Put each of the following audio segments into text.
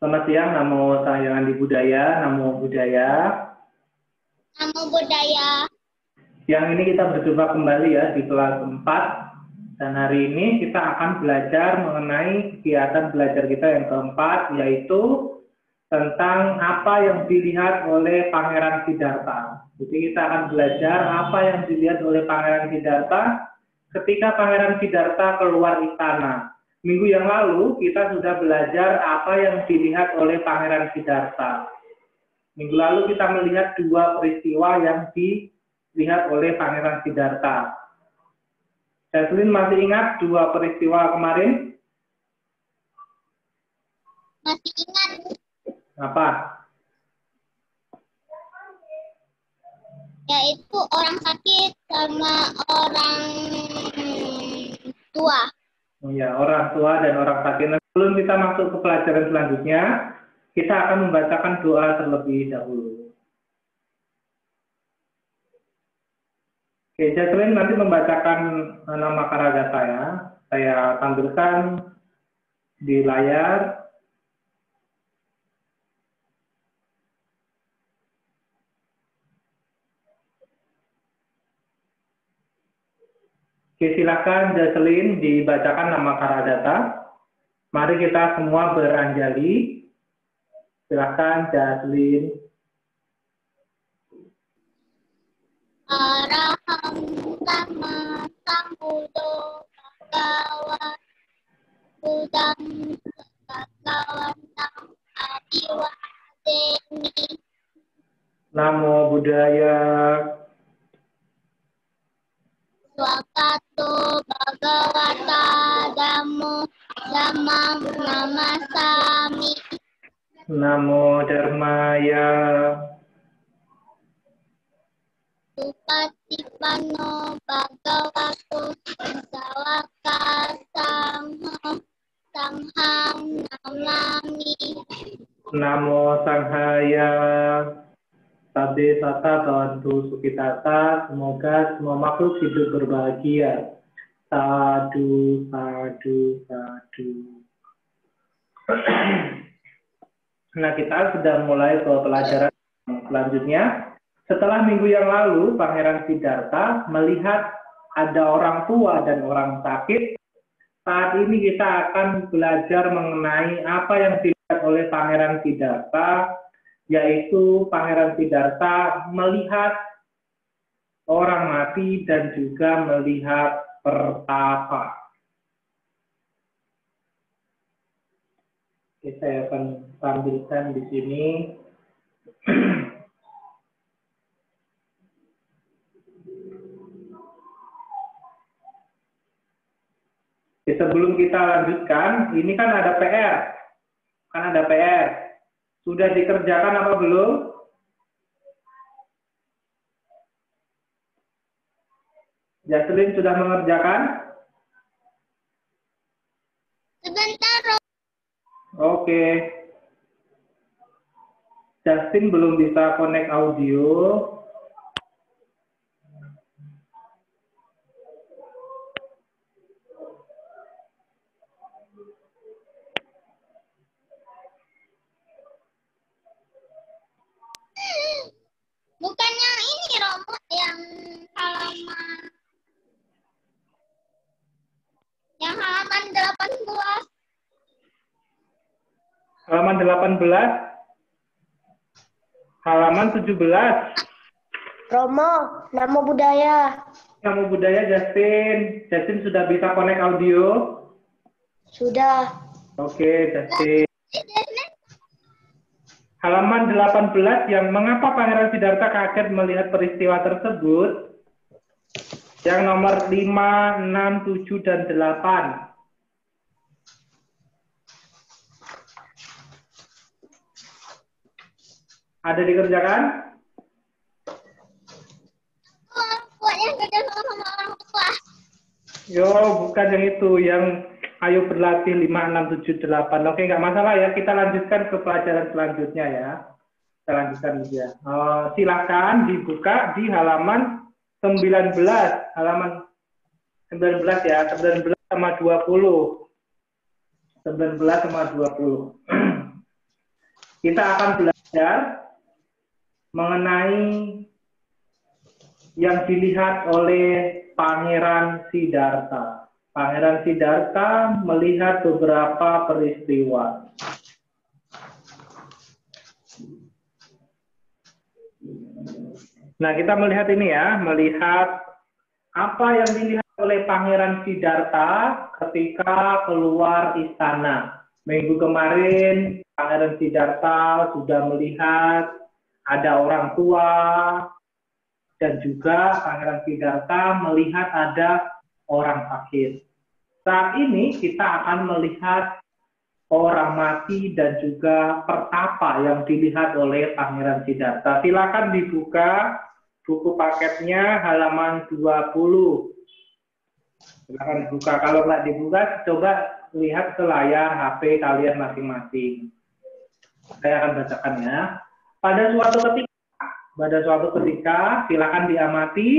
Selamat siang, Namo Sang Adi Budaya, Namo Budaya. Namo Budaya. Siang ini kita berjumpa kembali ya di kelas 4. Dan hari ini kita akan belajar mengenai kegiatan belajar kita yang keempat, yaitu tentang apa yang dilihat oleh Pangeran Siddhartha. Jadi kita akan belajar apa yang dilihat oleh Pangeran Siddhartha ketika Pangeran Siddhartha keluar istana. Minggu yang lalu kita sudah belajar apa yang dilihat oleh Pangeran Siddhartha. Minggu lalu kita melihat dua peristiwa yang dilihat oleh Pangeran Siddhartha. Jaslin masih ingat dua peristiwa kemarin? Masih ingat? Apa? Yaitu orang sakit sama orang tua. Oh ya, orang tua dan orang sakit. Nah, sebelum kita masuk ke pelajaran selanjutnya, kita akan membacakan doa terlebih dahulu. Oke, Jaslin nanti membacakan nama Karagata ya. Saya tampilkan di layar. Oke, silakan Jaslin dibacakan nama Karagata. Mari kita semua beranjali. Silakan Jaslin. Araham sama sambudo bhagawa budam bhagawantam abiwadeni. Namo Buddhaya. Swakato bhagawata dhammo dhammam namasami. Namo Dharmaya. Supatipanno bhagavato sawaka sangham namami. Namo Sanghaya. Sabde Sata Bantu Sukitata. Semoga semua makhluk hidup berbahagia. Sadu, sadu, sadu. Nah, kita sudah mulai ke pelajaran selanjutnya. Setelah minggu yang lalu, Pangeran Siddhartha melihat ada orang tua dan orang sakit. Saat ini kita akan belajar mengenai apa yang dilihat oleh Pangeran Siddhartha, yaitu Pangeran Siddhartha melihat orang mati dan juga melihat pertapa. Oke, saya akan tampilkan di sini. Sebelum kita lanjutkan, ini kan ada PR. Sudah dikerjakan apa belum? Jaslin sudah mengerjakan? Sebentar. Oke. Justin belum bisa connect audio. Bukan yang ini, Romo, yang halaman. Yang halaman 18. Halaman 18. Halaman 17. Romo, Namo Buddhaya. Namo Buddhaya, Justin. Justin sudah bisa connect audio? Sudah. Oke, Justin. Halaman 18 yang mengapa Pangeran Siddhartha kaget melihat peristiwa tersebut. Yang nomor 5, 6, 7, dan 8. Ada dikerjakan? Buat yang kerja sama orang tua. Yo, bukan yang itu. Yang ayo berlatih 5, 6, 7, 8. Oke, nggak masalah ya. Kita lanjutkan ke pelajaran selanjutnya ya. Kita lanjutkan ya. Silakan dibuka di halaman 19. Halaman 19 ya. 19 sama 20. 19 sama 20. kita akan belajar mengenai yang dilihat oleh Pangeran Siddhartha. Pangeran Siddhartha melihat beberapa peristiwa. Nah, kita melihat ini ya, melihat apa yang dilihat oleh Pangeran Siddhartha ketika keluar istana. Minggu kemarin, Pangeran Siddhartha sudah melihat ada orang tua, dan juga Pangeran Siddhartha melihat ada orang sakit. Saat ini kita akan melihat orang mati dan juga pertapa yang dilihat oleh Pangeran Siddhartha. Silakan dibuka buku paketnya halaman 20. Silakan dibuka. Kalau nggak dibuka, coba lihat ke layar HP kalian masing-masing. Saya akan bacakan ya. Pada suatu ketika, silakan diamati.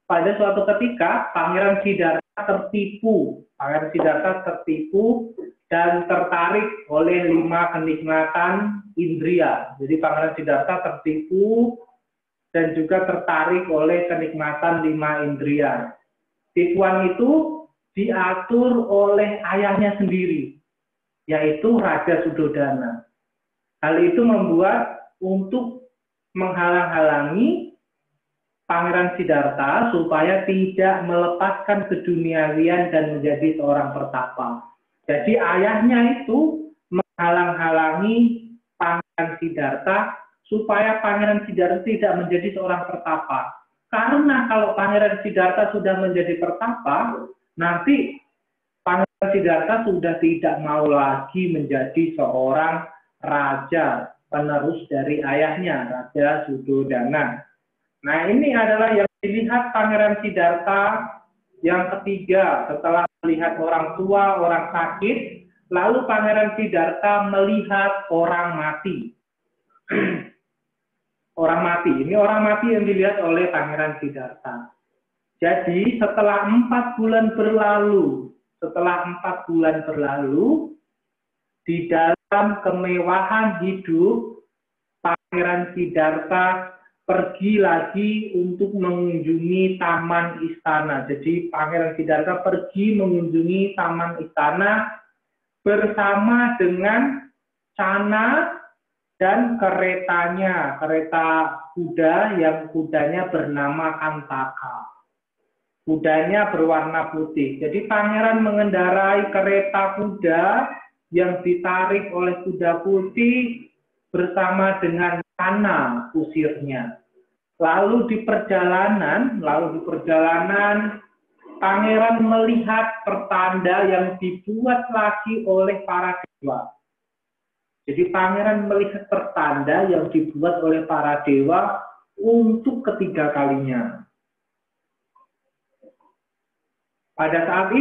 Pada suatu ketika, Pangeran Siddhartha tertipu. Pangeran Siddhartha tertipu dan tertarik oleh 5 kenikmatan indria. Jadi Pangeran Siddhartha tertipu dan juga tertarik oleh kenikmatan 5 indria. Tipuan itu diatur oleh ayahnya sendiri, yaitu Raja Suddhodana. Hal itu membuat untuk menghalang-halangi Pangeran Siddhartha supaya tidak melepaskan keduniawian dan menjadi seorang pertapa. Jadi ayahnya itu menghalang-halangi Pangeran Siddhartha supaya Pangeran Siddhartha tidak menjadi seorang pertapa. Karena kalau Pangeran Siddhartha sudah menjadi pertapa, nanti Pangeran Siddhartha sudah tidak mau lagi menjadi seorang raja penerus dari ayahnya, Raja Suddhodana. Nah, ini adalah yang dilihat Pangeran Siddhartha yang ketiga setelah melihat orang tua, orang sakit, lalu Pangeran Siddhartha melihat orang mati. Orang mati, ini orang mati yang dilihat oleh Pangeran Siddhartha. Jadi setelah 4 bulan berlalu, di dalam kemewahan hidup, Pangeran Siddhartha pergi lagi untuk mengunjungi taman istana. Jadi Pangeran Siddhartha pergi mengunjungi taman istana bersama dengan Channa dan keretanya, kereta kuda yang kudanya bernama Kantaka. Kudanya berwarna putih. Jadi pangeran mengendarai kereta kuda yang ditarik oleh kuda putih bersama dengan Channa kusirnya. Lalu di perjalanan pangeran melihat pertanda yang dibuat lagi oleh para dewa. Jadi pangeran melihat pertanda yang dibuat oleh para dewa untuk ketiga kalinya. Pada saat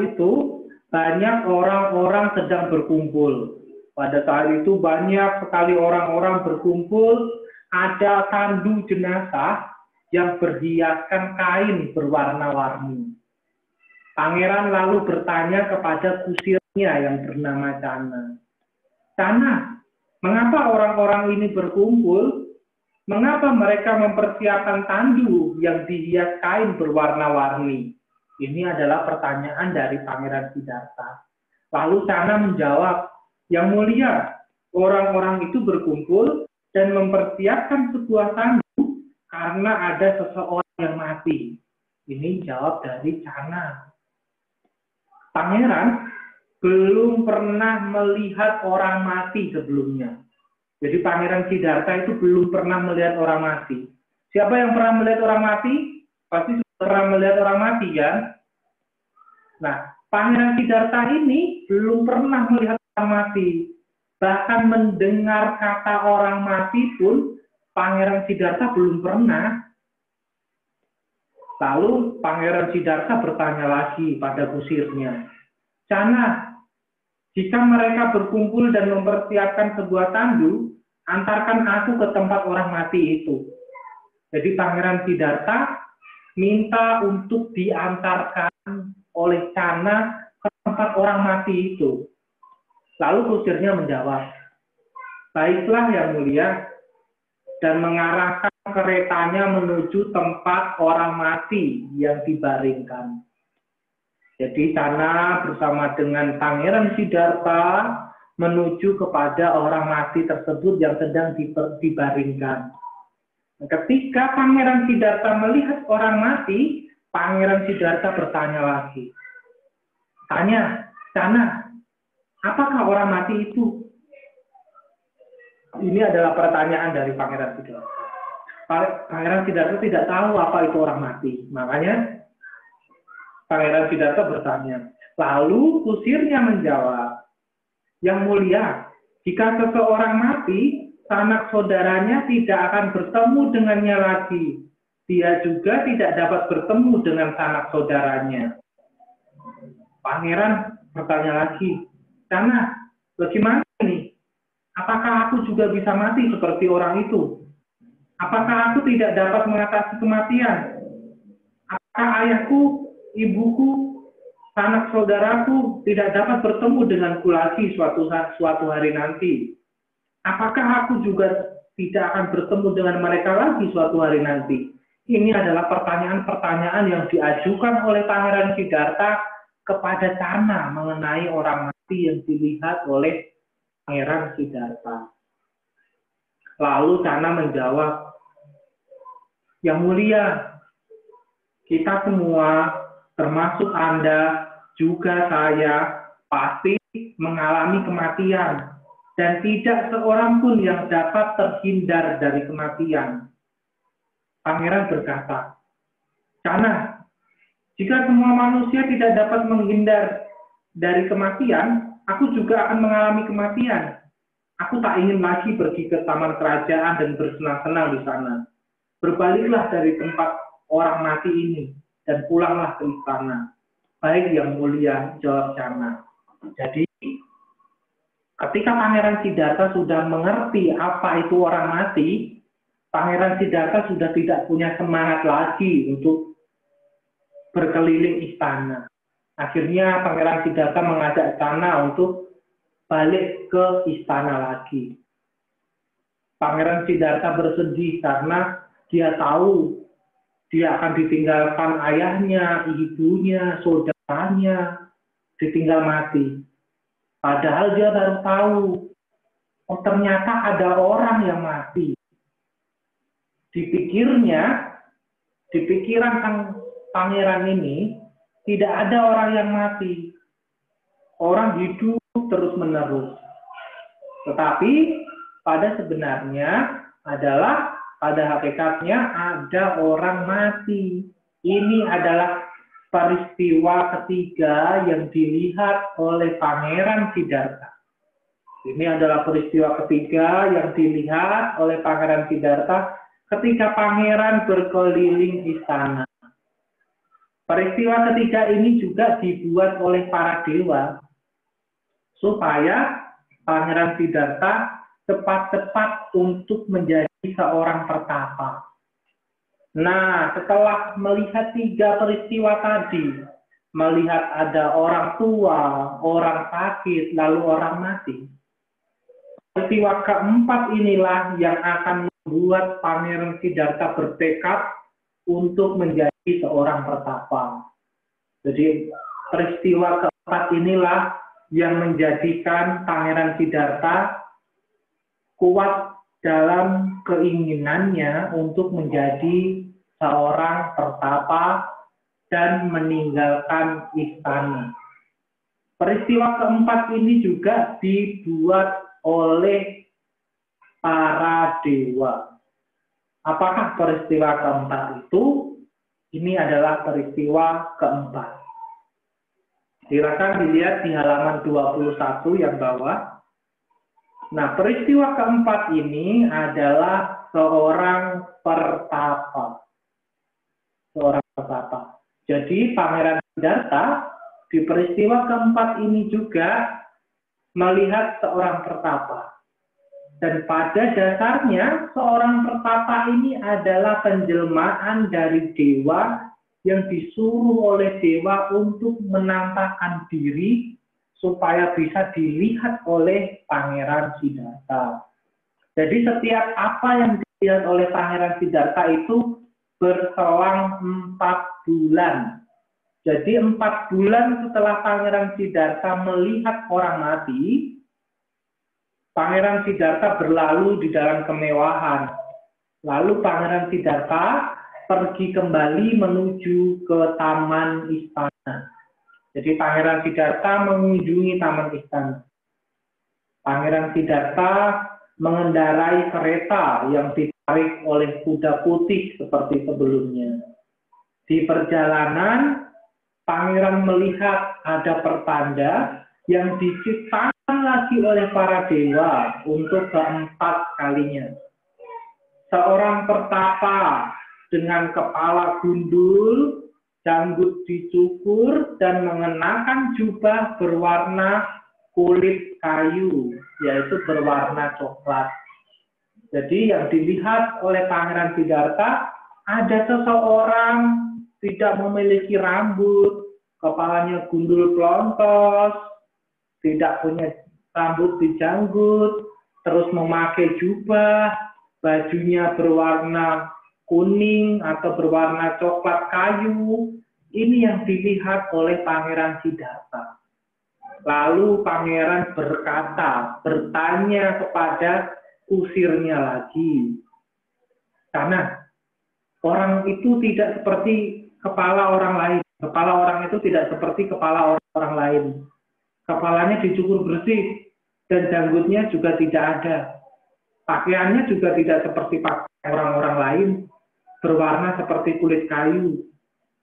itu banyak orang-orang sedang berkumpul. Pada saat itu banyak sekali orang-orang berkumpul, ada tandu jenazah yang berhiaskan kain berwarna-warni. Pangeran lalu bertanya kepada kusirnya yang bernama Channa. Channa, mengapa orang-orang ini berkumpul? Mengapa mereka mempersiapkan tandu yang dihias kain berwarna-warni? Ini adalah pertanyaan dari Pangeran Siddhartha. Lalu Channa menjawab, Yang mulia, orang-orang itu berkumpul dan mempersiapkan sebuah tandu karena ada seseorang yang mati. Ini jawab dari Channa. Pangeran belum pernah melihat orang mati sebelumnya. Jadi Pangeran Siddhartha itu belum pernah melihat orang mati. Siapa yang pernah melihat orang mati? Pasti sudah pernah melihat orang mati kan? Nah, Pangeran Siddhartha ini belum pernah melihat orang mati. Bahkan mendengar kata orang mati pun Pangeran Siddhartha belum pernah. Lalu Pangeran Siddhartha bertanya lagi pada kusirnya, Channa, jika mereka berkumpul dan mempersiapkan sebuah tandu, antarkan aku ke tempat orang mati itu. Jadi Pangeran Siddhartha minta untuk diantarkan oleh Channa ke tempat orang mati itu. Lalu kusirnya menjawab, Baiklah yang mulia, dan mengarahkan keretanya menuju tempat orang mati yang dibaringkan. Jadi Cana bersama dengan Pangeran Siddhartha menuju kepada orang mati tersebut yang sedang dibaringkan. Ketika Pangeran Siddhartha melihat orang mati, Pangeran Siddhartha bertanya lagi. Tanya, Cana, apakah orang mati itu? Ini adalah pertanyaan dari Pangeran Siddhartha. Pangeran Siddhartha tidak tahu apa itu orang mati. Makanya Pangeran Siddhartha bertanya. Lalu kusirnya menjawab, Yang mulia, jika seseorang mati, sanak saudaranya tidak akan bertemu dengannya lagi. Dia juga tidak dapat bertemu dengan sanak saudaranya. Pangeran bertanya lagi, Cana, bagaimana ini? Apakah aku juga bisa mati seperti orang itu? Apakah aku tidak dapat mengatasi kematian? Apakah ayahku, ibuku, sanak saudaraku tidak dapat bertemu denganku lagi suatu hari nanti? Apakah aku juga tidak akan bertemu dengan mereka lagi suatu hari nanti? Ini adalah pertanyaan-pertanyaan yang diajukan oleh Pangeran Siddhartha kepada Cana mengenai orang mati yang dilihat oleh Pangeran Siddhartha. Lalu Cana menjawab, Yang mulia, kita semua, termasuk Anda, juga saya, pasti mengalami kematian. Dan tidak seorang pun yang dapat terhindar dari kematian. Pangeran berkata, Cana, jika semua manusia tidak dapat menghindar dari kematian, aku juga akan mengalami kematian. Aku tak ingin lagi pergi ke taman kerajaan dan bersenang-senang di sana. Berbaliklah dari tempat orang mati ini dan pulanglah ke istana. Baik yang mulia, jawab Cana. Jadi, ketika Pangeran Siddhartha sudah mengerti apa itu orang mati, Pangeran Siddhartha sudah tidak punya semangat lagi untuk berkeliling istana. Akhirnya Pangeran Siddhartha mengajak Cana untuk balik ke istana lagi. Pangeran Siddhartha bersedih karena dia tahu dia akan ditinggalkan ayahnya, ibunya, saudaranya, ditinggal mati. Padahal dia baru tahu, oh ternyata ada orang yang mati. Di pikiran pangeran ini, tidak ada orang yang mati. Orang hidup terus-menerus. Tetapi pada sebenarnya pada hakikatnya ada orang mati. Ini adalah peristiwa ketiga yang dilihat oleh Pangeran Siddhartha. Ini adalah peristiwa ketiga yang dilihat oleh Pangeran Siddhartha ketika Pangeran berkeliling istana. Peristiwa ketiga ini juga dibuat oleh para dewa supaya Pangeran Siddhartha cepat-cepat untuk menjadi seorang pertapa. Nah, setelah melihat tiga peristiwa tadi, melihat ada orang tua, orang sakit, lalu orang mati, peristiwa keempat inilah yang akan membuat Pangeran Siddhartha bertekad untuk menjadi seorang pertapa. Jadi peristiwa keempat inilah yang menjadikan Pangeran Siddhartha kuat dalam keinginannya untuk menjadi seorang pertapa dan meninggalkan istana. Peristiwa keempat ini juga dibuat oleh para dewa. Apakah peristiwa keempat itu? Ini adalah peristiwa keempat. Silakan dilihat di halaman 21 yang bawah. Nah, peristiwa keempat ini adalah seorang pertapa. Seorang pertapa. Jadi, Pangeran Siddhartha di peristiwa keempat ini juga melihat seorang pertapa. Dan pada dasarnya, seorang pertapa ini adalah penjelmaan dari dewa yang disuruh oleh dewa untuk menampakkan diri supaya bisa dilihat oleh Pangeran Siddhartha. Jadi setiap apa yang dilihat oleh Pangeran Siddhartha itu berselang 4 bulan. Jadi 4 bulan setelah Pangeran Siddhartha melihat orang mati, Pangeran Siddhartha berlalu di dalam kemewahan. Lalu Pangeran Siddhartha pergi kembali menuju ke taman istana. Jadi Pangeran Siddhartha mengunjungi taman istana. Pangeran Siddhartha mengendarai kereta yang ditarik oleh kuda putih seperti sebelumnya. Di perjalanan, Pangeran melihat ada pertanda yang diciptakan lagi oleh para dewa untuk keempat kalinya. Seorang pertapa dengan kepala gundul, janggut dicukur, dan mengenakan jubah berwarna kulit kayu, yaitu berwarna coklat. Jadi yang dilihat oleh Pangeran Siddhartha, ada seseorang tidak memiliki rambut, kepalanya gundul plontos, tidak punya rambut di janggut, terus memakai jubah, bajunya berwarna kuning atau berwarna coklat kayu. Ini yang dilihat oleh Pangeran Siddhartha. Lalu Pangeran bertanya kepada kusirnya lagi. Karena orang itu tidak seperti kepala orang lain. Kepala orang itu tidak seperti kepala orang lain. Kepalanya dicukur bersih dan janggutnya juga tidak ada. Pakaiannya juga tidak seperti pakaian orang-orang lain, berwarna seperti kulit kayu.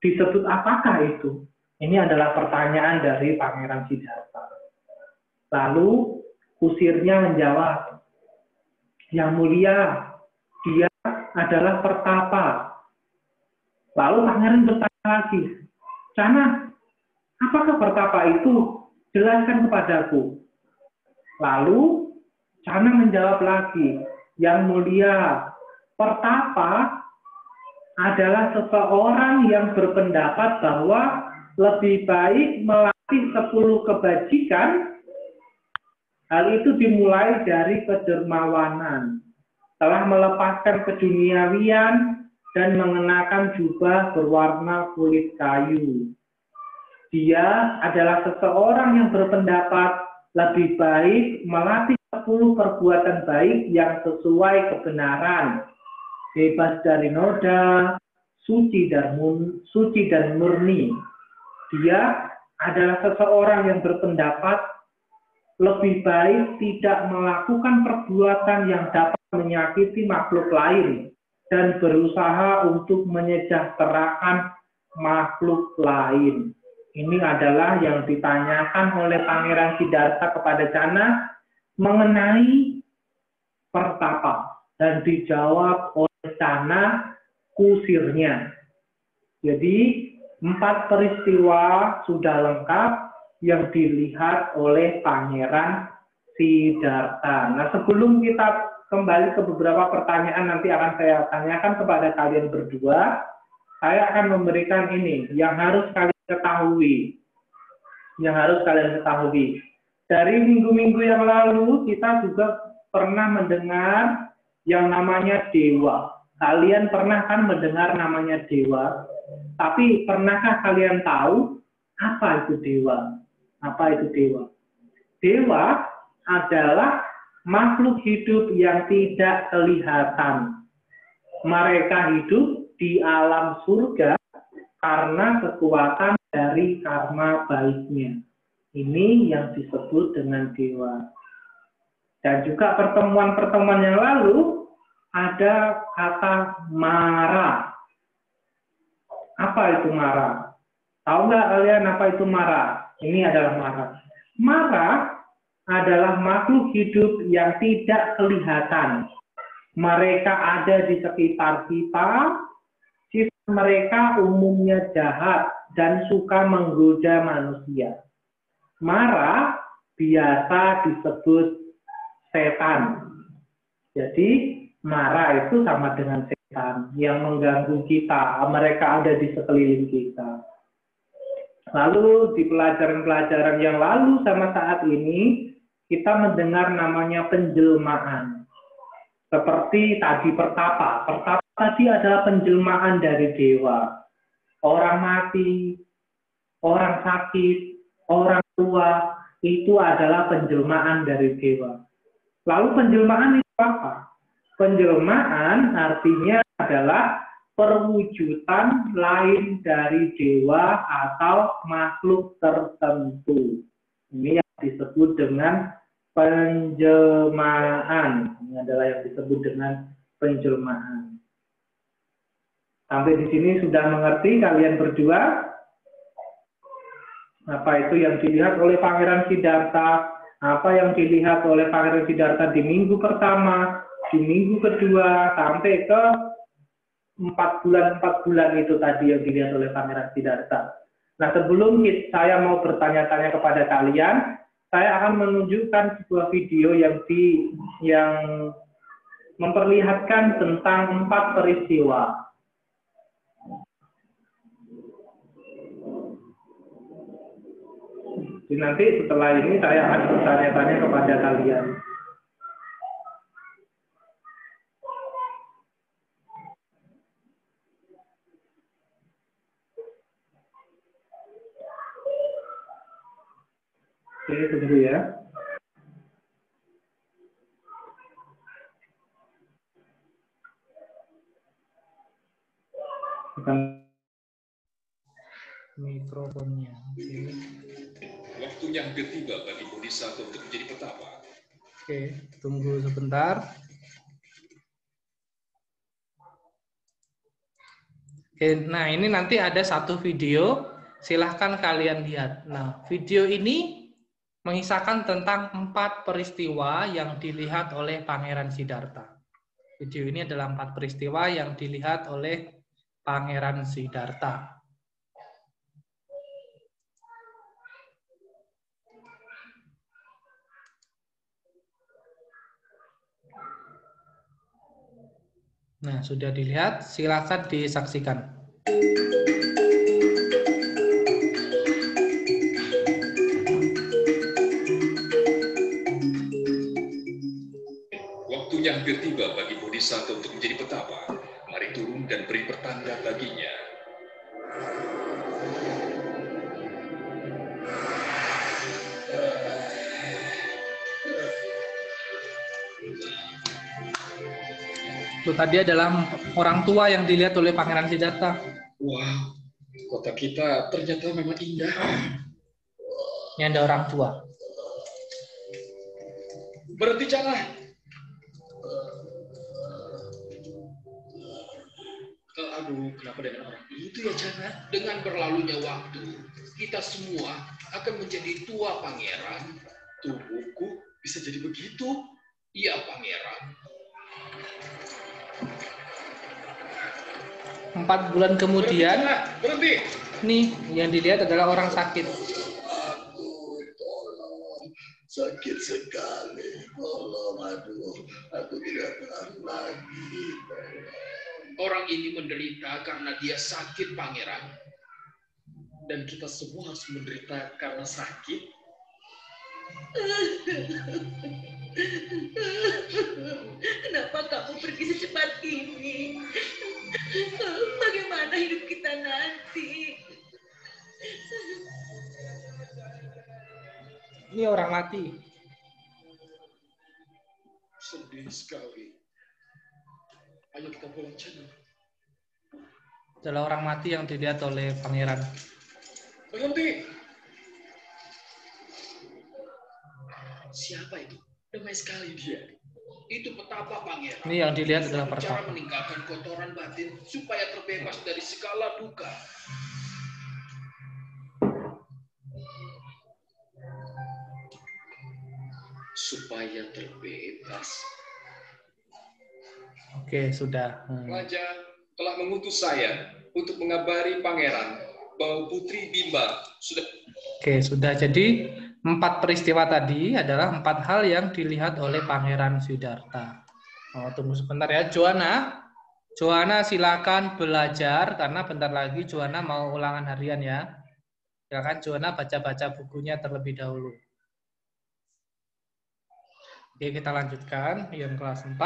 Disebut apakah itu? Ini adalah pertanyaan dari Pangeran Siddhartha. Lalu kusirnya menjawab, "Yang mulia, dia adalah pertapa." Lalu Pangeran bertanya lagi, "Cana, apakah pertapa itu? Jelaskan kepadaku." Lalu Cana menjawab lagi, "Yang mulia, pertapa adalah seseorang yang berpendapat bahwa lebih baik melatih 10 kebajikan. Hal itu dimulai dari kedermawanan, telah melepaskan keduniawian dan mengenakan jubah berwarna kulit kayu. Dia adalah seseorang yang berpendapat lebih baik melatih 10 perbuatan baik yang sesuai kebenaran, bebas dari noda, suci dan murni. Dia adalah seseorang yang berpendapat lebih baik tidak melakukan perbuatan yang dapat menyakiti makhluk lain dan berusaha untuk menyejahterakan makhluk lain." Ini adalah yang ditanyakan oleh Pangeran Siddhartha kepada Cana mengenai pertapa, dan dijawab oleh Cana kusirnya. Jadi 4 peristiwa sudah lengkap yang dilihat oleh Pangeran Siddhartha. Nah, sebelum kita kembali ke beberapa pertanyaan nanti akan saya tanyakan kepada kalian berdua, saya akan memberikan ini yang harus kalian ketahui. Dari minggu-minggu yang lalu kita juga pernah mendengar yang namanya dewa. Kalian pernah kan mendengar namanya dewa? Tapi pernahkah kalian tahu apa itu dewa? Apa itu dewa? Dewa adalah makhluk hidup yang tidak kelihatan. Mereka hidup di alam surga karena kekuatan dari karma baiknya. Ini yang disebut dengan dewa. Dan juga pertemuan-pertemuan yang lalu ada kata Mara. Apa itu Mara? Tahu nggak kalian apa itu Mara? Ini adalah Mara. Mara adalah makhluk hidup yang tidak kelihatan. Mereka ada di sekitar kita. Sifat mereka umumnya jahat dan suka menggoda manusia. Mara biasa disebut setan. Jadi Mara itu sama dengan setan yang mengganggu kita. Mereka ada di sekeliling kita. Lalu di pelajaran-pelajaran yang lalu sama saat ini kita mendengar namanya penjelmaan. Seperti tadi pertapa. Pertapa tadi adalah penjelmaan dari dewa. Orang mati, orang sakit, orang tua, itu adalah penjelmaan dari dewa. Lalu penjelmaan itu apa? Penjelmaan artinya adalah perwujudan lain dari dewa atau makhluk tertentu. Ini yang disebut dengan penjelmaan. Ini adalah yang disebut dengan penjelmaan. Sampai di sini sudah mengerti kalian berdua? Apa itu yang dilihat oleh Pangeran Siddhartha? Apa yang dilihat oleh Pangeran Siddhartha di minggu pertama, di minggu kedua, sampai ke 4 bulan itu tadi yang dilihat oleh Pangeran Siddhartha. Nah, sebelum saya mau bertanya-tanya kepada kalian, saya akan menunjukkan sebuah video yang memperlihatkan tentang 4 peristiwa. Jadi nanti setelah ini saya akan bertanya-tanya kepada kalian. Oke, tunggu ya. Bukan mikrofonnya. Waktunya hampir tiba bagi Bodhisattva untuk menjadi petapa. Oke, tunggu sebentar. Oke, nah ini nanti ada satu video, silahkan kalian lihat. Nah, video ini mengisahkan tentang 4 peristiwa yang dilihat oleh Pangeran Siddhartha. Video ini adalah 4 peristiwa yang dilihat oleh Pangeran Siddhartha. Nah, sudah dilihat, silakan disaksikan. Waktunya hampir tiba bagi Bodhisattva untuk menjadi petapa. Mari turun dan beri pertanda baginya. Itu tadi adalah orang tua yang dilihat oleh Pangeran Siddhartha. Wah, kota kita ternyata memang indah. Ini ada orang tua. Berhenti jangan. Aduh, kenapa dengan orang itu ya jangan? Dengan berlalunya waktu, kita semua akan menjadi tua pangeran. Tubuhku bisa jadi begitu. Iya pangeran. 4 bulan kemudian, berhenti. nih yang dilihat adalah orang sakit. Sakit sekali. Aduh, aku tidak tahan lagi. Orang ini menderita karena dia sakit, pangeran. Dan kita semua harus menderita karena sakit. Kenapa kamu pergi secepat ini? Bagaimana hidup kita nanti? Ini orang mati. Sedih sekali. Ayo kita pulang saja. Adalah orang mati yang dilihat oleh pangeran. Berhenti. Siapa itu? Damai sekali dia. Itu petapa pangeran. Ini yang dilihat adalah Cara pertapa. meninggalkan kotoran batin supaya terbebas dari segala duka. Supaya terbebas. Oke, sudah. Raja telah mengutus saya untuk mengabari pangeran bahwa Putri Bimba sudah. Oke, sudah. Jadi 4 peristiwa tadi adalah 4 hal yang dilihat oleh Pangeran Siddhartha. Oh, tunggu sebentar ya, Joanna. Joanna silakan belajar karena bentar lagi Joanna mau ulangan harian ya. Silakan Joanna baca-baca bukunya terlebih dahulu. Oke, kita lanjutkan yang kelas 4.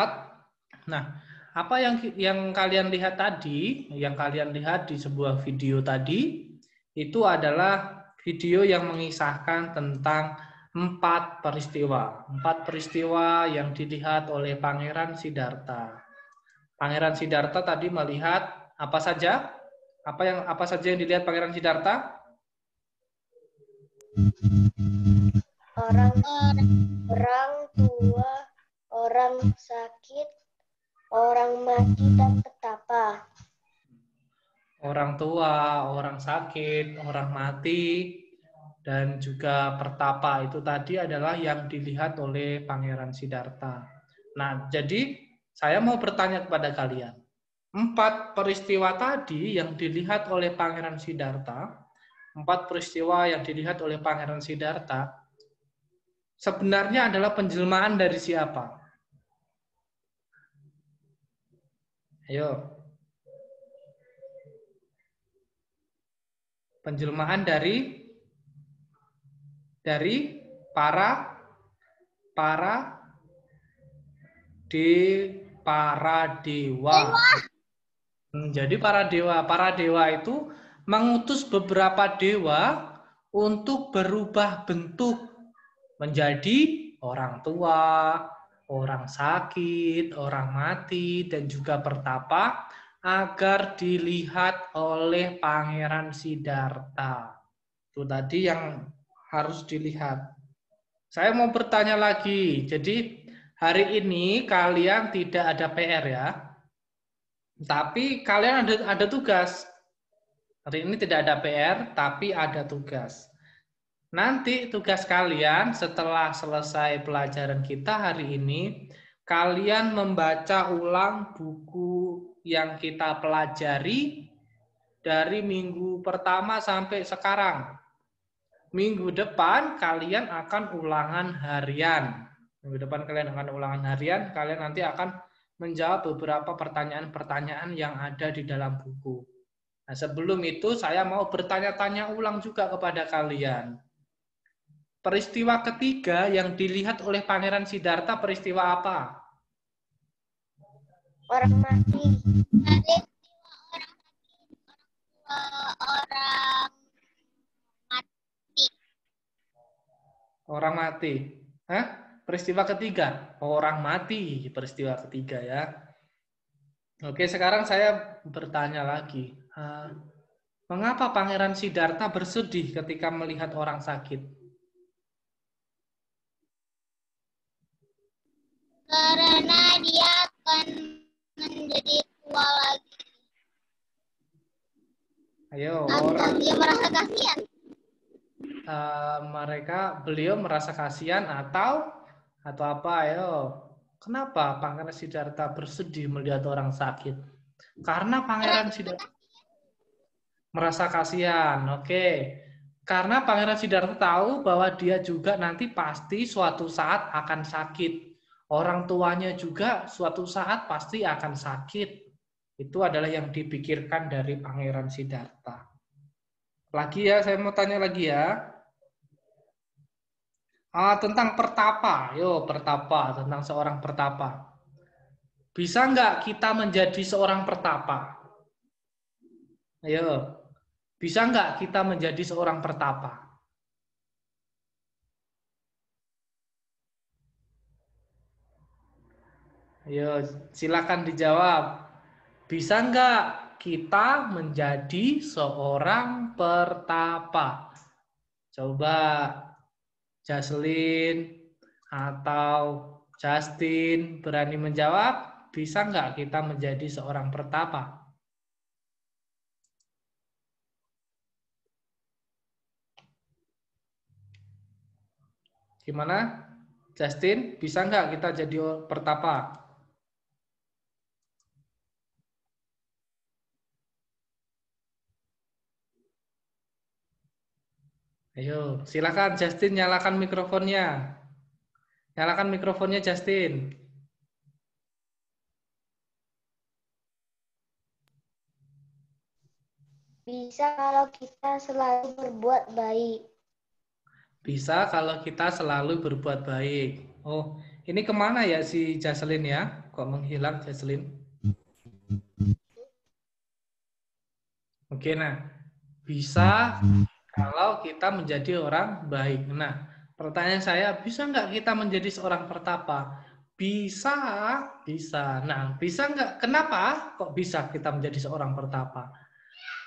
Nah, apa yang kalian lihat tadi, yang kalian lihat di sebuah video tadi, itu adalah video yang mengisahkan tentang 4 peristiwa. 4 peristiwa yang dilihat oleh Pangeran Siddhartha. Pangeran Siddhartha tadi melihat apa saja? Apa saja yang dilihat Pangeran Siddhartha? Orang tua, orang sakit, orang mati dan petapa. Orang tua, orang sakit, orang mati, dan juga pertapa. Itu tadi adalah yang dilihat oleh Pangeran Siddhartha. Nah, jadi saya mau bertanya kepada kalian. 4 peristiwa tadi yang dilihat oleh Pangeran Siddhartha, 4 peristiwa yang dilihat oleh Pangeran Siddhartha, sebenarnya adalah penjelmaan dari siapa? Ayo. Penjelmaan dari para dewa. Jadi para dewa itu mengutus beberapa dewa untuk berubah bentuk menjadi orang tua, orang sakit, orang mati, dan juga pertapa agar dilihat oleh Pangeran Siddhartha. Itu tadi yang harus dilihat. Saya mau bertanya lagi. Jadi hari ini kalian tidak ada PR ya. Tapi kalian ada tugas. Hari ini tidak ada PR, tapi ada tugas. Nanti tugas kalian setelah selesai pelajaran kita hari ini, kalian membaca ulang buku yang kita pelajari dari minggu pertama sampai sekarang. Minggu depan kalian akan ulangan harian. Minggu depan kalian akan ulangan harian, kalian nanti akan menjawab beberapa pertanyaan-pertanyaan yang ada di dalam buku. Nah, sebelum itu saya mau bertanya-tanya ulang juga kepada kalian. Peristiwa ketiga yang dilihat oleh Pangeran Siddhartha peristiwa apa? Orang mati. Orang mati. Hah? Peristiwa ketiga. Orang mati. Peristiwa ketiga ya. Oke, sekarang saya bertanya lagi. Mengapa Pangeran Siddhartha bersedih ketika melihat orang sakit? Karena dia akan menjadi tua lagi. Ayo, Atau dia merasa kasihan. Beliau merasa kasihan atau apa? Ayo, kenapa Pangeran Siddhartha bersedih melihat orang sakit? Karena Pangeran Siddhartha merasa kasihan, oke. Karena Pangeran Siddhartha tahu bahwa dia juga nanti pasti suatu saat akan sakit. Orang tuanya juga suatu saat pasti akan sakit. Itu adalah yang dipikirkan dari Pangeran Siddhartha. Lagi ya, saya mau tanya lagi ya. Tentang pertapa. Yo, pertapa. Tentang seorang pertapa. Bisa nggak kita menjadi seorang pertapa? Ayo. Bisa nggak kita menjadi seorang pertapa? Ayo, silakan dijawab. Bisa nggak kita menjadi seorang pertapa? Coba Jaslyn atau Justin berani menjawab? Bisa nggak kita menjadi seorang pertapa? Gimana? Justin, bisa nggak kita jadi pertapa? Ayo, silakan Justin nyalakan mikrofonnya. Nyalakan mikrofonnya Justin. Bisa kalau kita selalu berbuat baik. Bisa kalau kita selalu berbuat baik. Oh, Ini kemana ya si Jaselin ya? Kok menghilang Jaselin? Oke, nah bisa kalau kita menjadi orang baik. Nah, pertanyaan saya, bisa nggak kita menjadi seorang pertapa? Bisa, bisa. Nah, bisa nggak? Kenapa kok bisa kita menjadi seorang pertapa?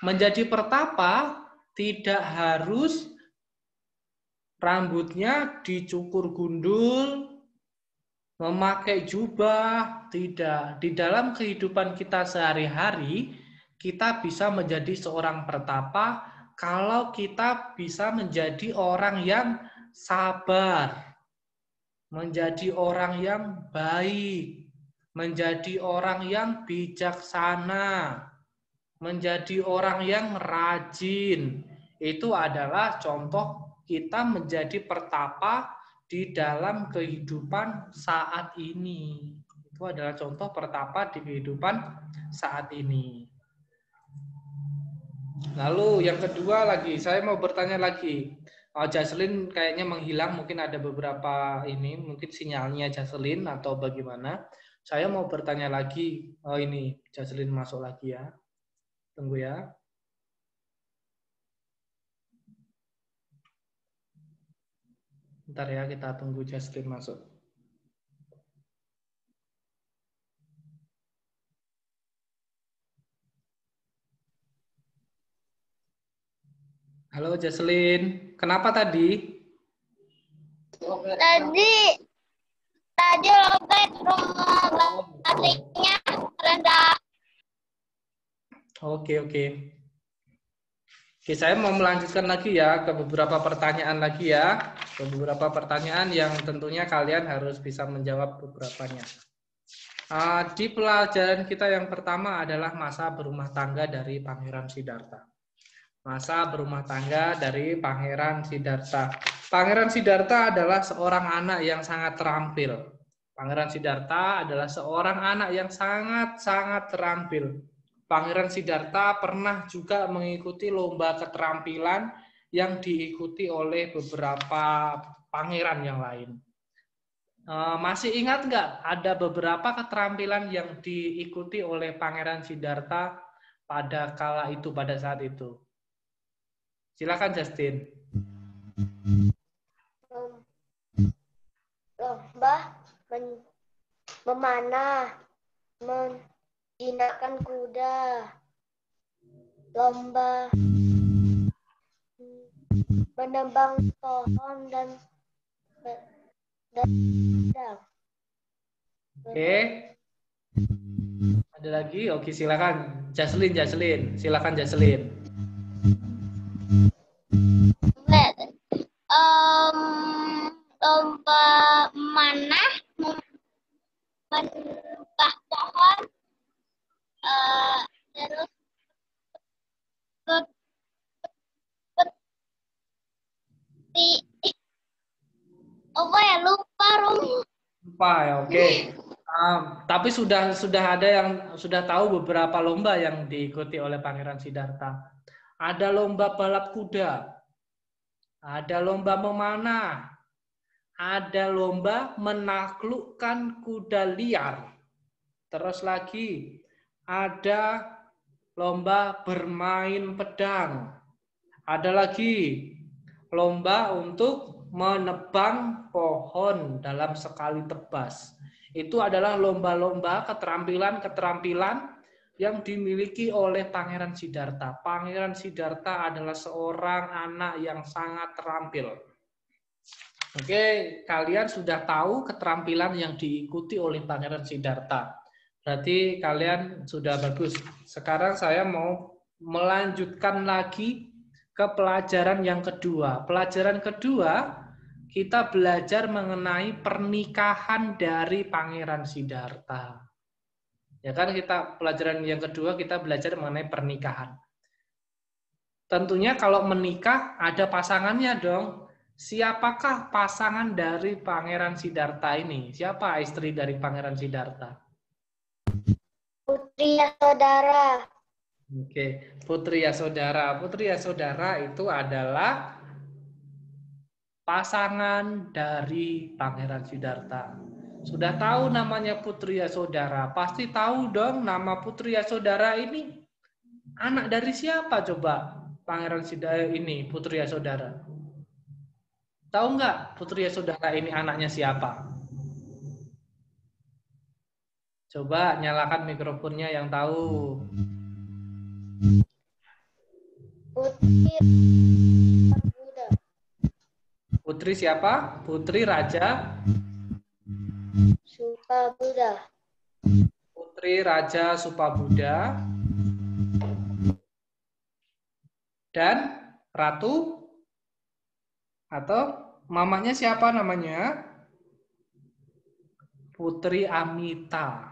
Menjadi pertapa tidak harus rambutnya dicukur gundul, memakai jubah, tidak. Di dalam kehidupan kita sehari-hari, kita bisa menjadi seorang pertapa kalau kita bisa menjadi orang yang sabar, menjadi orang yang baik, menjadi orang yang bijaksana, menjadi orang yang rajin. Itu adalah contoh kita menjadi pertapa di dalam kehidupan saat ini. Itu adalah contoh pertapa di kehidupan saat ini. Lalu yang kedua lagi, saya mau bertanya lagi. Jaselin kayaknya menghilang, mungkin ada beberapa ini, mungkin sinyalnya Jaselin atau bagaimana. Saya mau bertanya lagi. Oh ini, Jaselin masuk lagi ya. Tunggu ya. Bentar ya, kita tunggu Jaselin masuk. Halo Jaselin, kenapa tadi? Tadi lobet rumah batiknya rendah. Oke. Oke, saya mau melanjutkan lagi ya ke beberapa pertanyaan lagi ya. Ke beberapa pertanyaan yang tentunya kalian harus bisa menjawab beberapanya. Di pelajaran kita yang pertama adalah masa berumah tangga dari Pangeran Siddhartha. Masa berumah tangga dari Pangeran Siddhartha. Pangeran Siddhartha adalah seorang anak yang sangat terampil. Pangeran Siddhartha adalah seorang anak yang sangat terampil. Pangeran Siddhartha pernah juga mengikuti lomba keterampilan yang diikuti oleh beberapa pangeran yang lain. Masih ingat nggak ada beberapa keterampilan yang diikuti oleh Pangeran Siddhartha pada kala itu, pada saat itu? Silakan Justin. Lomba memanah, menjinakkan kuda, lomba menebang pohon dan Oke. Ada lagi? Oke, silakan Jaselin. Silakan Jaselin. Lomba manah, menebang pohon, terus Lupa ya, oke. Tapi sudah ada yang sudah tahu beberapa lomba yang diikuti oleh Pangeran Siddhartha. Ada lomba balap kuda, ada lomba memanah, ada lomba menaklukkan kuda liar. Terus lagi ada lomba bermain pedang. Ada lagi lomba untuk menebang pohon dalam sekali tebas. Itu adalah lomba-lomba keterampilan yang dimiliki oleh Pangeran Siddhartha. Pangeran Siddhartha adalah seorang anak yang sangat terampil. Oke, kalian sudah tahu keterampilan yang diikuti oleh Pangeran Siddhartha. Berarti kalian sudah bagus. Sekarang saya mau melanjutkan lagi ke pelajaran yang kedua. Pelajaran kedua, kita belajar mengenai pernikahan dari Pangeran Siddhartha. Ya kan, kita pelajaran yang kedua kita belajar mengenai pernikahan. Tentunya kalau menikah ada pasangannya dong. Siapakah pasangan dari Pangeran Siddhartha ini? Siapa istri dari Pangeran Siddhartha? Putri Yasodhara. Oke, Putri Yasodhara. Putri Yasodhara itu adalah pasangan dari Pangeran Siddhartha. Sudah tahu namanya Putri Yasodhara. Pasti tahu dong nama Putri Yasodhara ini anak dari siapa coba? Pangeran Sidaya ini Putri Yasodhara. Tahu nggak Putri Yasodhara ini anaknya siapa? Coba nyalakan mikrofonnya yang tahu. Putri Buddha. Putri siapa? Putri Raja Supabuddha. Putri Raja Supabuddha dan Ratu atau mamanya siapa namanya? Putri Amita.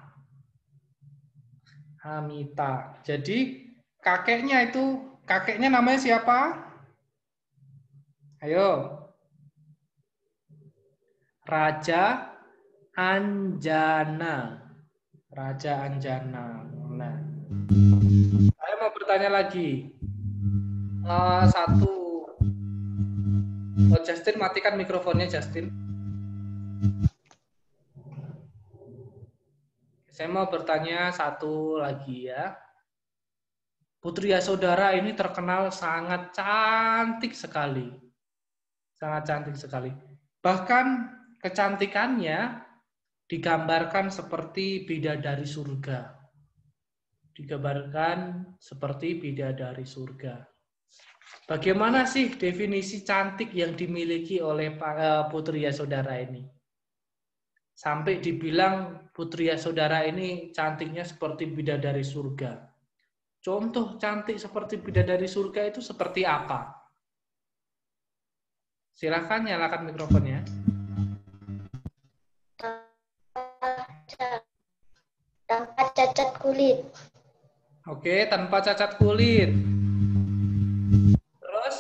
Amita. Jadi kakeknya namanya siapa? Ayo. Raja Anjana. Raja Anjana. Nah, saya mau bertanya lagi. Satu. Oh, Justin, matikan mikrofonnya, Justin. Saya mau bertanya satu lagi ya. Putri Yasodhara ini terkenal sangat cantik sekali. Sangat cantik sekali. Bahkan kecantikannya digambarkan seperti bidadari surga. Digambarkan seperti bidadari surga. Bagaimana sih definisi cantik yang dimiliki oleh Putri Yasodhara ini? Sampai dibilang Putri Yasodhara ini cantiknya seperti bidadari surga. Contoh cantik seperti bidadari surga itu seperti apa? Silakan nyalakan mikrofonnya. Tanpa cacat kulit. Oke, tanpa cacat kulit. Terus?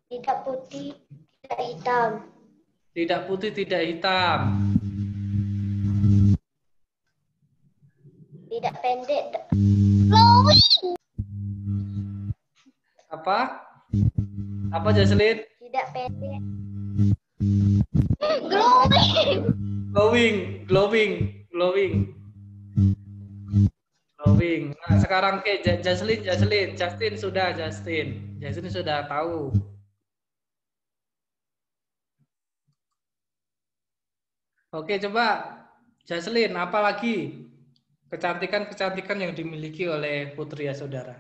Tidak putih, tidak hitam. Tidak putih, tidak hitam. Tidak pendek. Glowing. Apa? Apa, Jaslin? Tidak pendek. Glowing. Glowing. Nah, sekarang ke Justin sudah tahu. Oke, coba Jaslin, apa lagi kecantikan yang dimiliki oleh Putri Yasodhara?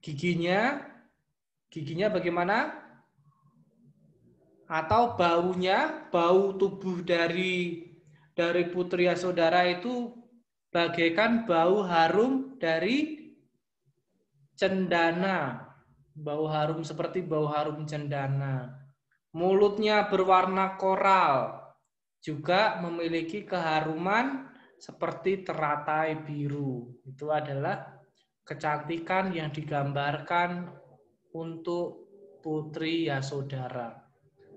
Giginya bagaimana? Atau bau tubuh dari Putri Yasodhara itu bagaikan bau harum dari cendana. Bau harum seperti bau harum cendana. Mulutnya berwarna koral. Juga memiliki keharuman seperti teratai biru. Itu adalah kecantikan yang digambarkan untuk Putri Yasodhara.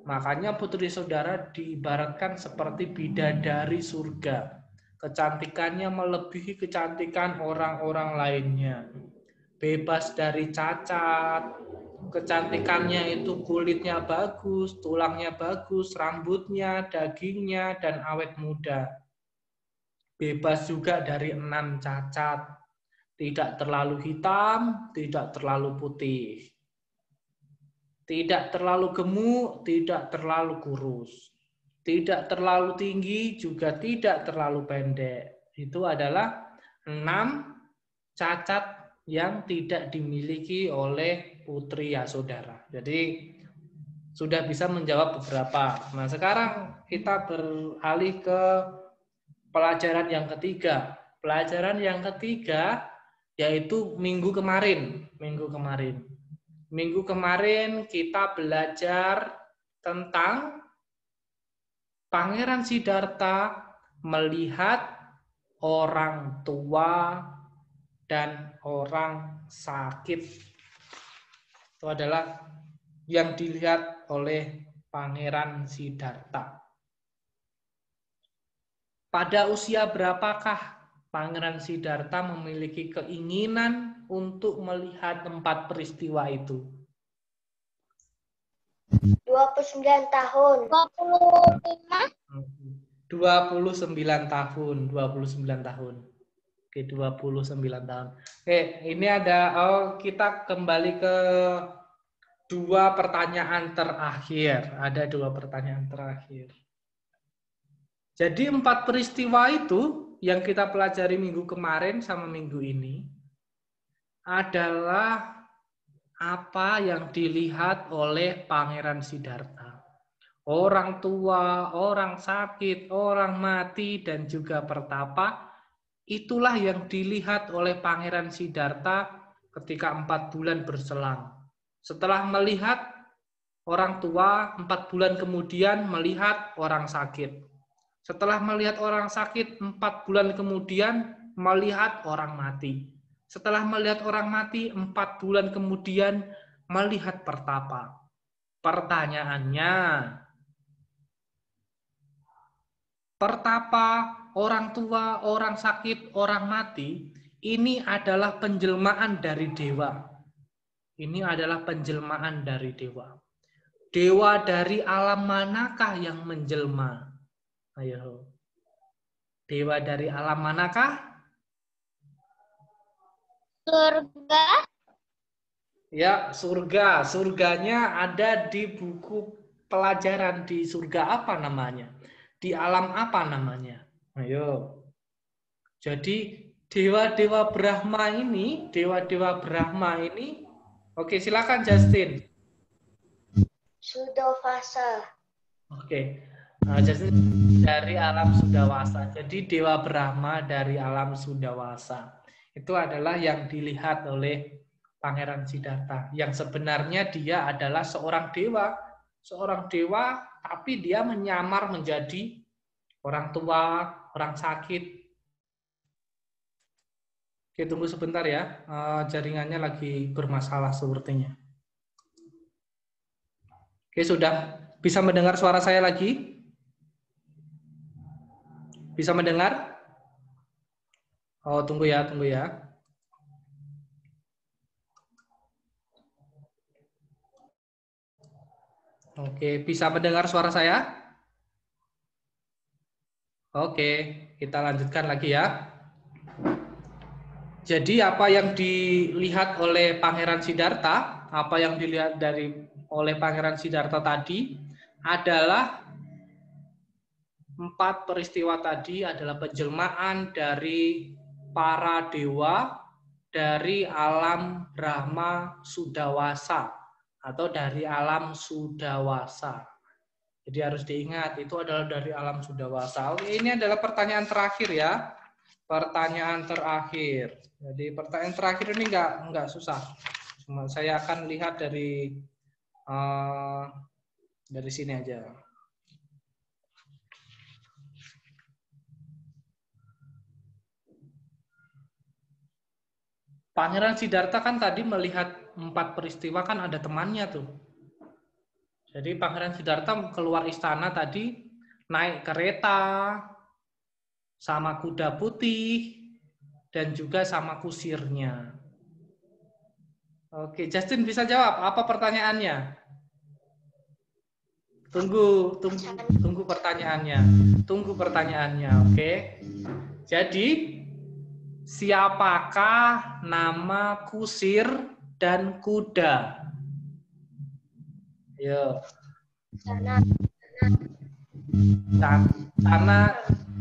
Makanya Putri Yasodhara diibaratkan seperti bidadari surga. Kecantikannya melebihi kecantikan orang-orang lainnya. Bebas dari cacat, kecantikannya itu kulitnya bagus, tulangnya bagus, rambutnya, dagingnya, dan awet muda. Bebas juga dari 6 cacat. Tidak terlalu hitam, tidak terlalu putih. Tidak terlalu gemuk, tidak terlalu kurus. Tidak terlalu tinggi, juga tidak terlalu pendek. Itu adalah 6 cacat yang tidak dimiliki oleh Putri Yasodhara. Jadi sudah bisa menjawab beberapa. Nah, sekarang kita beralih ke pelajaran yang ketiga. Pelajaran yang ketiga yaitu minggu kemarin. Minggu kemarin kita belajar tentang Pangeran Siddhartha melihat orang tua dan orang sakit. Itu adalah yang dilihat oleh Pangeran Siddhartha. Pada usia berapakah Pangeran Siddhartha memiliki keinginan untuk melihat 4 peristiwa itu? 29 tahun. 25. 29 tahun. 29 tahun. Oke, 29 tahun. Oke, ini ada, kita kembali ke 2 pertanyaan terakhir. Ada 2 pertanyaan terakhir. Jadi 4 peristiwa itu yang kita pelajari minggu kemarin sama minggu ini adalah apa yang dilihat oleh Pangeran Siddhartha. Orang tua, orang sakit, orang mati, dan juga pertapa. Itulah yang dilihat oleh Pangeran Siddhartha ketika 4 bulan berselang. Setelah melihat orang tua, 4 bulan kemudian melihat orang sakit. Setelah melihat orang sakit, 4 bulan kemudian melihat orang mati. Setelah melihat orang mati, 4 bulan kemudian melihat pertapa. Pertanyaannya, pertapa, orang tua, orang sakit, orang mati, ini adalah penjelmaan dari dewa. Ini adalah penjelmaan dari dewa. Dewa dari alam manakah yang menjelma? Ayo. Dewa dari alam manakah? Surga. Ya, surga. Surganya ada di buku pelajaran. Di surga apa namanya? Di alam apa namanya? Ayo. Jadi dewa-dewa Brahma ini, oke, silakan Justin. Sudawasa. Oke. Justin dari alam Sudawasa. Jadi dewa Brahma dari alam Sudawasa. Itu adalah yang dilihat oleh Pangeran Siddhartha. Yang sebenarnya dia adalah seorang dewa. Seorang dewa, tapi dia menyamar menjadi orang tua, orang sakit. Oke, tunggu sebentar ya. Jaringannya lagi bermasalah sepertinya. Oke, sudah bisa mendengar suara saya lagi? Bisa mendengar? Oh, tunggu ya. Oke, bisa mendengar suara saya? Oke, kita lanjutkan lagi ya. Jadi apa yang dilihat oleh Pangeran Siddhartha, oleh Pangeran Siddhartha tadi adalah 4 peristiwa tadi adalah penjelmaan dari para dewa dari alam Brahma Sudawasa atau dari alam Sudawasa. Jadi harus diingat itu adalah dari alam Sudawasa. Oke, ini adalah pertanyaan terakhir ya. Pertanyaan terakhir. Jadi pertanyaan terakhir ini enggak susah. Cuma saya akan lihat dari sini aja. Pangeran Siddhartha kan tadi melihat 4 peristiwa kan ada temannya tuh. Jadi Pangeran Siddhartha keluar istana tadi naik kereta sama kuda putih dan juga sama kusirnya. Oke, Justin bisa jawab apa pertanyaannya? Tunggu pertanyaannya. Tunggu pertanyaannya, oke? Jadi siapakah nama kusir dan kuda? Yo. Cana.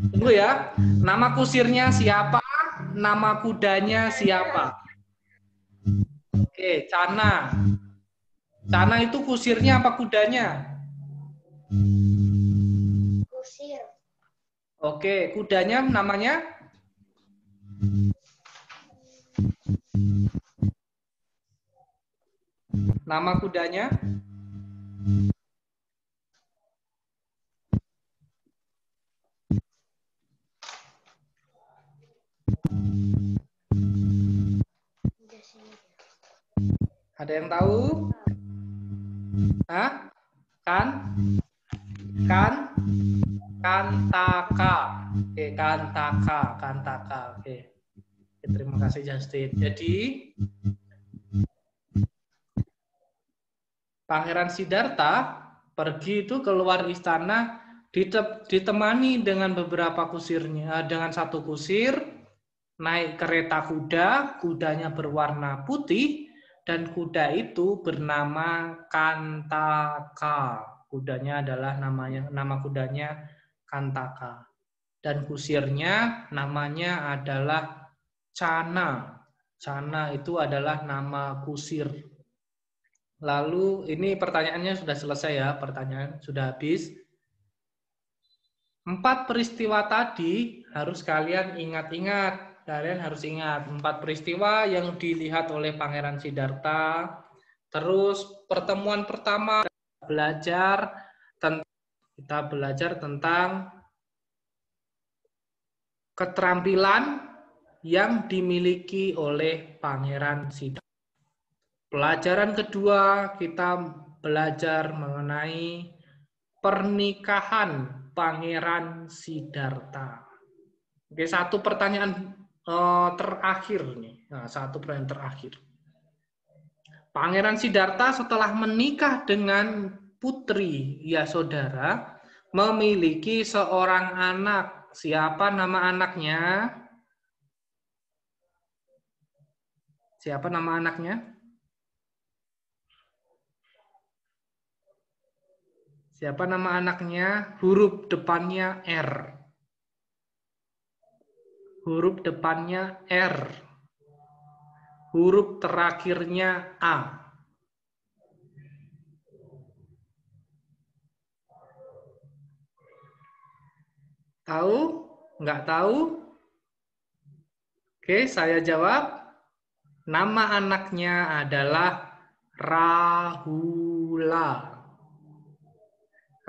Tunggu ya. Nama kusirnya siapa? Nama kudanya siapa? Oke, Cana. Cana itu kusirnya apa kudanya? Kusir. Oke, kudanya namanya? Nama kudanya? Ada yang tahu? Hah? Kantaka. Oke, Kantaka. Oke. Terima kasih Justin. Jadi Pangeran Siddhartha pergi itu keluar istana ditemani dengan beberapa kusirnya, dengan satu kusir, naik kereta kuda, kudanya berwarna putih, dan kuda itu bernama Kantaka. Kudanya adalah nama kudanya Kantaka. Dan kusirnya namanya adalah Cana. Cana itu adalah nama kusir. Lalu ini pertanyaannya sudah selesai ya, pertanyaan sudah habis. 4 peristiwa tadi harus kalian ingat-ingat. Kalian harus ingat 4 peristiwa yang dilihat oleh Pangeran Siddhartha. Terus pertemuan pertama kita belajar tentang keterampilan yang dimiliki oleh Pangeran Siddhartha. Pelajaran kedua kita belajar mengenai pernikahan Pangeran Siddhartha. Oke, satu pertanyaan terakhir nih. Nah, satu pertanyaan terakhir. Pangeran Siddhartha setelah menikah dengan Putri Yasodhara memiliki seorang anak. Siapa nama anaknya? Siapa nama anaknya? Siapa nama anaknya? Huruf depannya R. Huruf depannya R. Huruf terakhirnya A. Tahu? Nggak tahu? Oke, saya jawab. Nama anaknya adalah Rahula.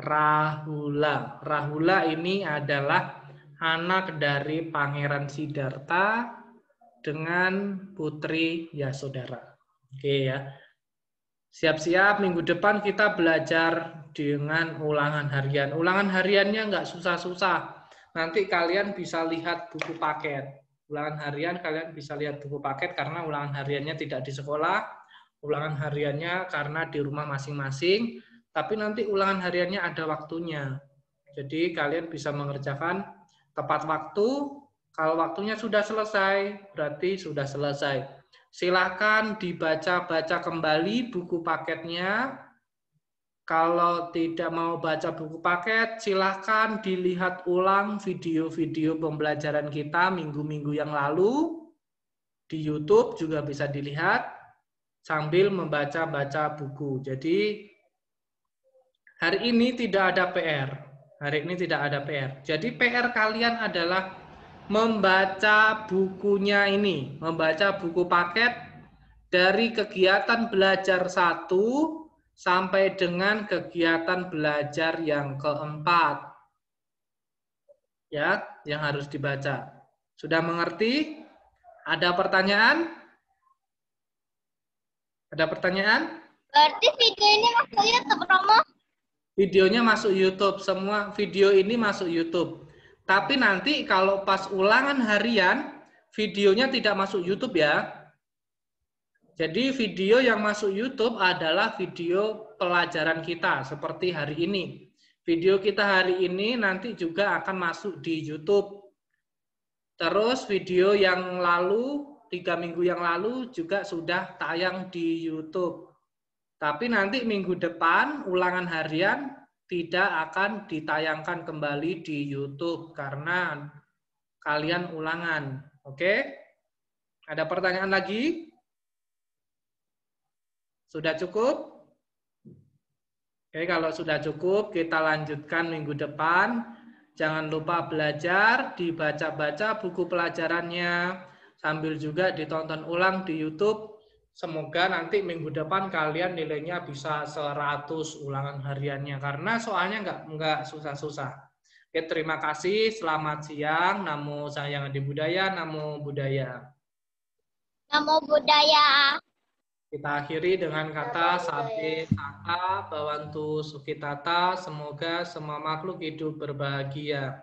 Rahula. Rahula ini adalah anak dari Pangeran Siddhartha dengan Putri Yasodhara. Oke ya. Siap-siap minggu depan kita belajar dengan ulangan harian. Ulangan hariannya nggak susah-susah. Nanti kalian bisa lihat buku paket. Ulangan harian kalian bisa lihat buku paket karena ulangan hariannya tidak di sekolah. Ulangan hariannya karena di rumah masing-masing. Tapi nanti ulangan hariannya ada waktunya. Jadi kalian bisa mengerjakan tepat waktu. Kalau waktunya sudah selesai, berarti sudah selesai. Silakan dibaca-baca kembali buku paketnya. Kalau tidak mau baca buku paket, silakan dilihat ulang video-video pembelajaran kita minggu-minggu yang lalu. Di YouTube juga bisa dilihat sambil membaca-baca buku. Jadi hari ini tidak ada PR. Hari ini tidak ada PR. Jadi PR kalian adalah membaca bukunya ini. Membaca buku paket dari kegiatan belajar 1 sampai dengan kegiatan belajar yang keempat. Ya, yang harus dibaca. Sudah mengerti? Ada pertanyaan? Ada pertanyaan? Berarti video ini masuk YouTube, Romo? Videonya masuk YouTube, semua video ini masuk YouTube. Tapi nanti kalau pas ulangan harian, videonya tidak masuk YouTube ya. Jadi video yang masuk YouTube adalah video pelajaran kita, seperti hari ini. Video kita hari ini nanti juga akan masuk di YouTube. Terus video yang lalu, 3 minggu yang lalu juga sudah tayang di YouTube. Tapi nanti minggu depan ulangan harian tidak akan ditayangkan kembali di YouTube karena kalian ulangan. Oke? Ada pertanyaan lagi? Sudah cukup? Oke, kalau sudah cukup kita lanjutkan minggu depan. Jangan lupa belajar, dibaca-baca buku pelajarannya sambil juga ditonton ulang di YouTube. Semoga nanti minggu depan kalian nilainya bisa 100 ulangan hariannya karena soalnya nggak susah-susah. Oke, terima kasih. Selamat siang. Namo Sang Hyang Adi Budaya, Namo Buddhaya. Namo Buddhaya. Kita akhiri dengan kata Sabbe Sata Bhavantu Sukhitata. Semoga semua makhluk hidup berbahagia.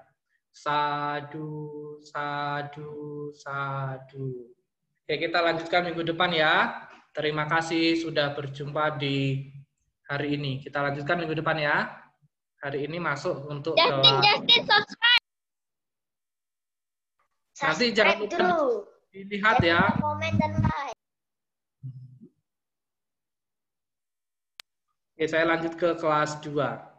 Sadhu. sadu. Oke, kita lanjutkan minggu depan ya. Terima kasih sudah berjumpa di hari ini. Kita lanjutkan minggu depan ya. Hari ini masuk untuk Justin, subscribe. Nanti jangan lupa dilihat ya. Komen dan like. Oke, saya lanjut ke kelas 2.